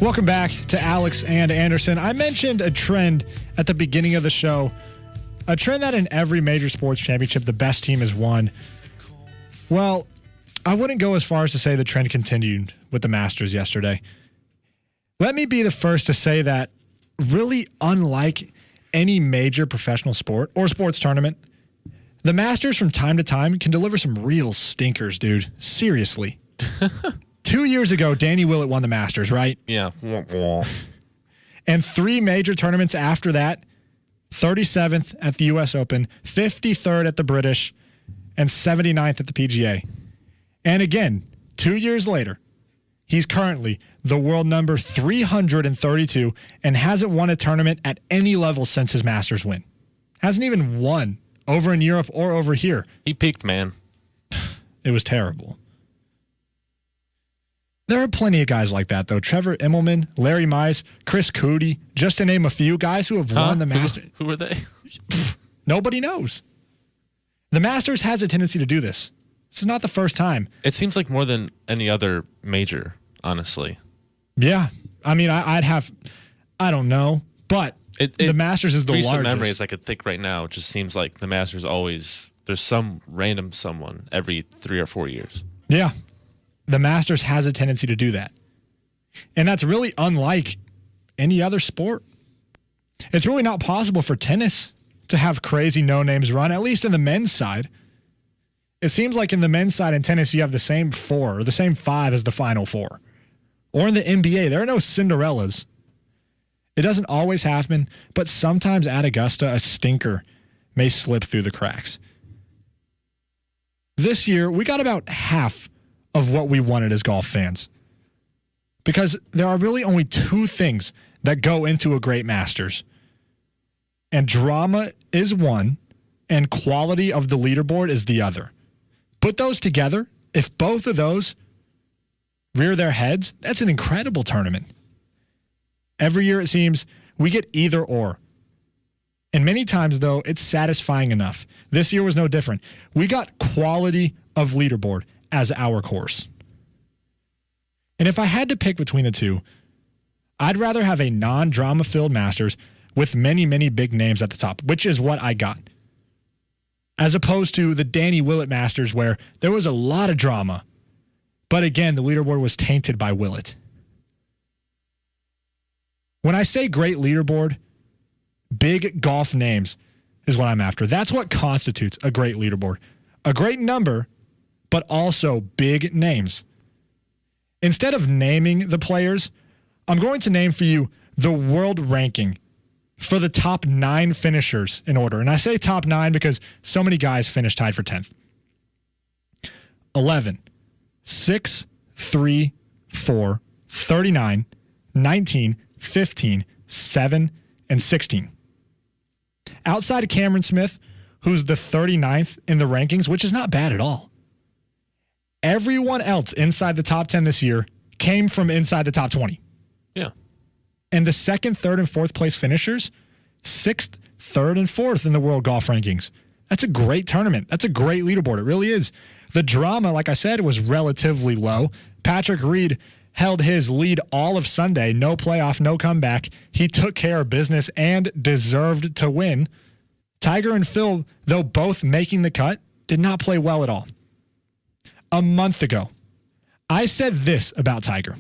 Welcome back to Alex and Anderson. I mentioned a trend at the beginning of the show, a trend that in every major sports championship, the best team has won. Well, I wouldn't go as far as to say the trend continued with the Masters yesterday. Let me be the first to say that really unlike any major professional sport or sports tournament, the Masters from time to time can deliver some real stinkers, dude. Seriously. 2 years ago, Danny Willett won the Masters, right? Yeah. And 3 major tournaments after that, 37th at the U.S. Open, 53rd at the British, and 79th at the PGA. And again, 2 years later, he's currently the world number 332 and hasn't won a tournament at any level since his Masters win. Hasn't even won over in Europe or over here. He peaked, man. It was terrible. There are plenty of guys like that, though. Trevor Immelman, Larry Mize, Chris Coody, just to name a few guys who have won the Masters. Who are they? Nobody knows. The Masters has a tendency to do this. This is not the first time. It seems like more than any other major, honestly. Yeah. I mean, I don't know, but the Masters is the largest. Recent memories I could think right now, it just seems like the Masters always, there's some random someone every 3 or 4 years. Yeah. The Masters has a tendency to do that. And that's really unlike any other sport. It's really not possible for tennis to have crazy no-names run, at least in the men's side. It seems like in the men's side in tennis, you have the same 4 or the same 5 as the final 4. Or in the NBA, there are no Cinderellas. It doesn't always happen, but sometimes at Augusta, a stinker may slip through the cracks. This year, we got about half of what we wanted as golf fans. Because there are really only 2 things that go into a great Masters. And drama is one, and quality of the leaderboard is the other. Put those together, if both of those rear their heads, that's an incredible tournament. Every year it seems we get either or. And many times, though, it's satisfying enough. This year was no different. We got quality of leaderboard as our course. And if I had to pick between the two, I'd rather have a non-drama-filled Masters with many, many big names at the top, which is what I got. As opposed to the Danny Willett Masters where there was a lot of drama. But again, the leaderboard was tainted by Willett. When I say great leaderboard, big golf names is what I'm after. That's what constitutes a great leaderboard. A great number, but also big names. Instead of naming the players, I'm going to name for you the world ranking for the top 9 finishers in order. And I say top 9 because so many guys finished tied for 10th. 11, 6, 3, 4, 39, 19, 15, 7, and 16. Outside of Cameron Smith, who's the 39th in the rankings, which is not bad at all. Everyone else inside the top 10 this year came from inside the top 20. Yeah. And the 2nd, 3rd, and 4th place finishers, 6th, 3rd, and 4th in the world golf rankings. That's a great tournament. That's a great leaderboard. It really is. The drama, like I said, was relatively low. Patrick Reed held his lead all of Sunday. No playoff, no comeback. He took care of business and deserved to win. Tiger and Phil, though both making the cut, did not play well at all. A month ago, I said this about Tiger.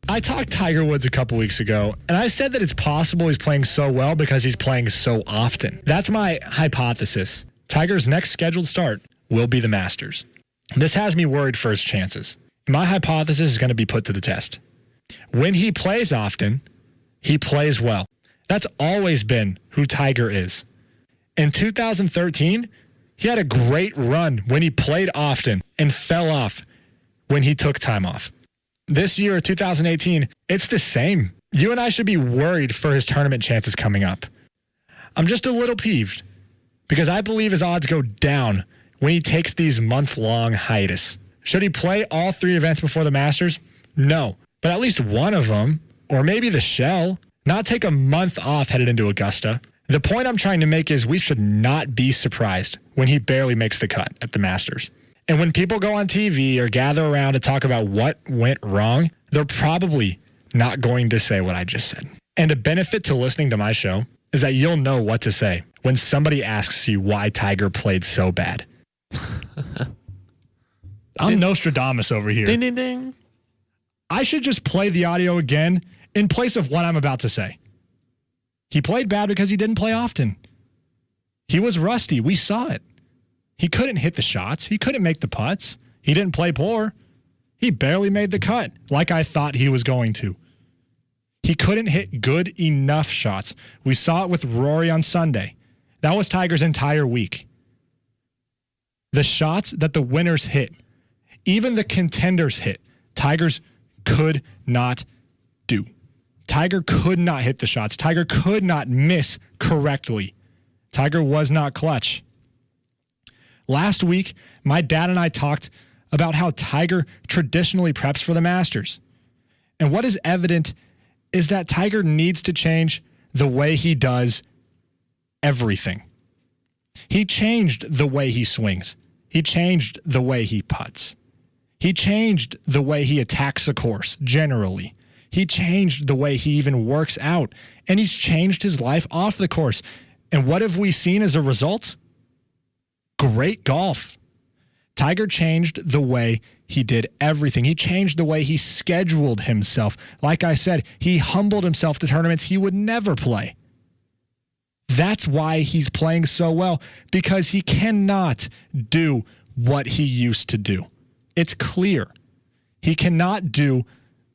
I talked Tiger Woods a couple weeks ago, and I said that it's possible he's playing so well because he's playing so often. That's my hypothesis. Tiger's next scheduled start will be the Masters. This has me worried for his chances. My hypothesis is going to be put to the test. When he plays often, he plays well. That's always been who Tiger is. In 2013, he had a great run when he played often and fell off when he took time off. This year, 2018, it's the same. You and I should be worried for his tournament chances coming up. I'm just a little peeved because I believe his odds go down when he takes these month-long hiatus. Should he play all 3 events before the Masters? No. But at least one of them, or maybe the Shell, not take a month off headed into Augusta. The point I'm trying to make is we should not be surprised when he barely makes the cut at the Masters. And when people go on TV or gather around to talk about what went wrong, they're probably not going to say what I just said. And a benefit to listening to my show is that you'll know what to say when somebody asks you why Tiger played so bad. I'm Nostradamus over here. Ding, ding, ding. I should just play the audio again in place of what I'm about to say. He played bad because he didn't play often. He was rusty. We saw it. He couldn't hit the shots. He couldn't make the putts. He didn't play poor. He barely made the cut like I thought he was going to. He couldn't hit good enough shots. We saw it with Rory on Sunday. That was Tiger's entire week. The shots that the winners hit, even the contenders hit, Tigers could not do. Tiger could not hit the shots. Tiger could not miss correctly. Tiger was not clutch. Last week, my dad and I talked about how Tiger traditionally preps for the Masters. And what is evident is that Tiger needs to change the way he does everything. He changed the way he swings. He changed the way he putts. He changed the way he attacks the course generally. He changed the way he even works out. And he's changed his life off the course. And what have we seen as a result? Great golf. Tiger changed the way he did everything. He changed the way he scheduled himself. Like I said, he humbled himself to tournaments he would never play. That's why he's playing so well, because he cannot do what he used to do. It's clear. He cannot do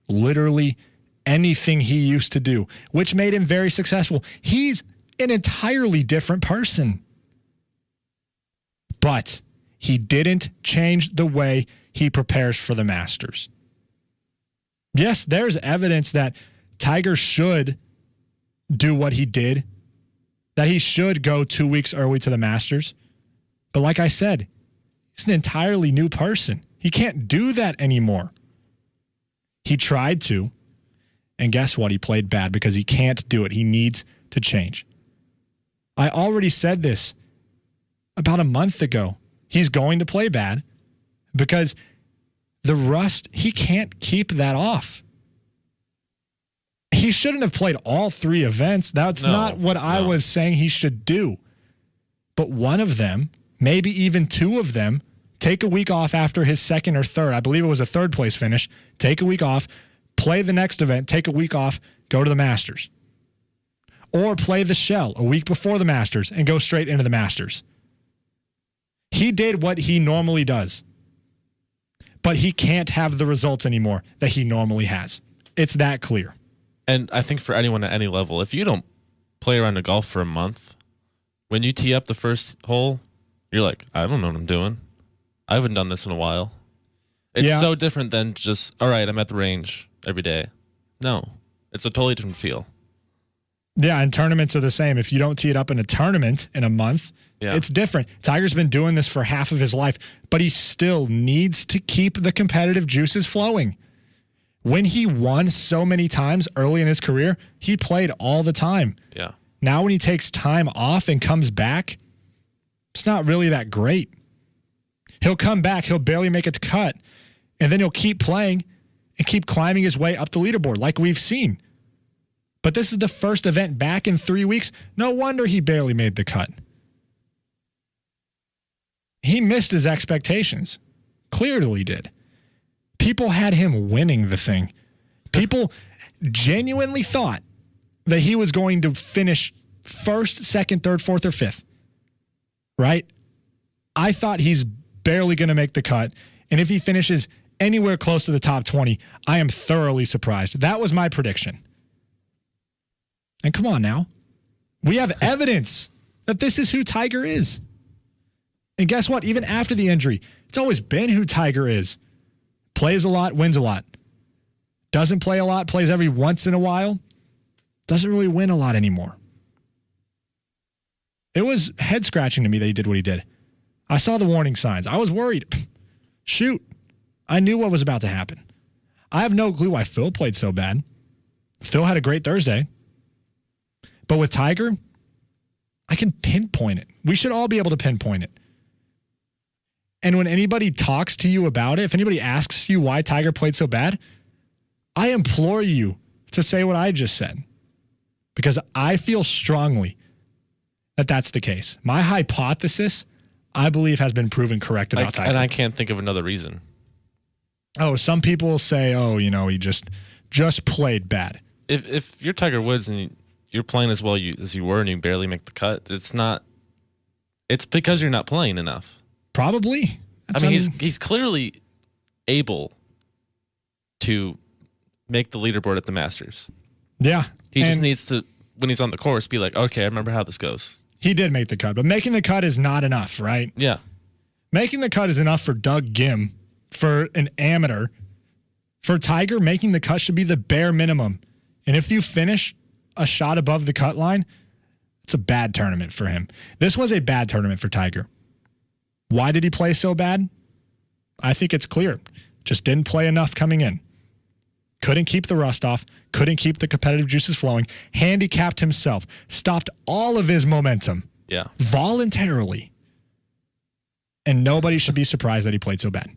literally anything he used to do, which made him very successful. He's an entirely different person. But he didn't change the way he prepares for the Masters. Yes, there's evidence that Tiger should do what he did, that he should go 2 weeks early to the Masters. But like I said, he's an entirely new person. He can't do that anymore. He tried to, and guess what? He played bad because he can't do it. He needs to change. I already said this about a month ago. He's going to play bad because the rust, he can't keep that off. He shouldn't have played all 3 events. That's not what I was saying he should do. But one of them, maybe even 2 of them, take a week off after his second or third. I believe it was a third place finish. Take a week off, play the next event, take a week off, go to the Masters. Or play the Shell a week before the Masters and go straight into the Masters. He did what he normally does. But he can't have the results anymore that he normally has. It's that clear. And I think for anyone at any level, if you don't play around the golf for a month, when you tee up the first hole, you're like, I don't know what I'm doing. I haven't done this in a while. It's so different than just, all right, I'm at the range every day. No, it's a totally different feel. Yeah, and tournaments are the same. If you don't tee it up in a tournament in a month, it's different. Tiger's been doing this for half of his life, but he still needs to keep the competitive juices flowing. When he won so many times early in his career, he played all the time. Yeah. Now when he takes time off and comes back, it's not really that great. He'll come back, he'll barely make it to cut, and then he'll keep playing and keep climbing his way up the leaderboard like we've seen. But this is the first event back in 3 weeks. No wonder he barely made the cut. He missed his expectations. Clearly did. People had him winning the thing. People genuinely thought that he was going to finish first, second, third, fourth, or fifth. Right? I thought he's barely going to make the cut. And if he finishes anywhere close to the top 20, I am thoroughly surprised. That was my prediction. And come on now. We have evidence that this is who Tiger is. And guess what? Even after the injury, it's always been who Tiger is. Plays a lot, wins a lot. Doesn't play a lot, plays every once in a while. Doesn't really win a lot anymore. It was head-scratching to me that he did what he did. I saw the warning signs. I was worried. Shoot. I knew what was about to happen. I have no clue why Phil played so bad. Phil had a great Thursday. But with Tiger, I can pinpoint it. We should all be able to pinpoint it. And when anybody talks to you about it, if anybody asks you why Tiger played so bad, I implore you to say what I just said because I feel strongly that that's the case. My hypothesis, I believe, has been proven correct about Tiger. And I can't think of another reason. Oh, some people will say, he just played bad. If you're Tiger Woods and you're playing as well as you were and you barely make the cut, it's because you're not playing enough. Probably. He's clearly able to make the leaderboard at the Masters. Yeah. He just needs to, when he's on the course, be like, okay, I remember how this goes. He did make the cut, but making the cut is not enough, right? Yeah. Making the cut is enough for Doug Gim, for an amateur. For Tiger, making the cut should be the bare minimum. And if you finish a shot above the cut line, it's a bad tournament for him. This was a bad tournament for Tiger. Why did he play so bad? I think it's clear. Just didn't play enough coming in. Couldn't keep the rust off. Couldn't keep the competitive juices flowing. Handicapped himself. Stopped all of his momentum. Yeah. Voluntarily. And nobody should be surprised that he played so bad.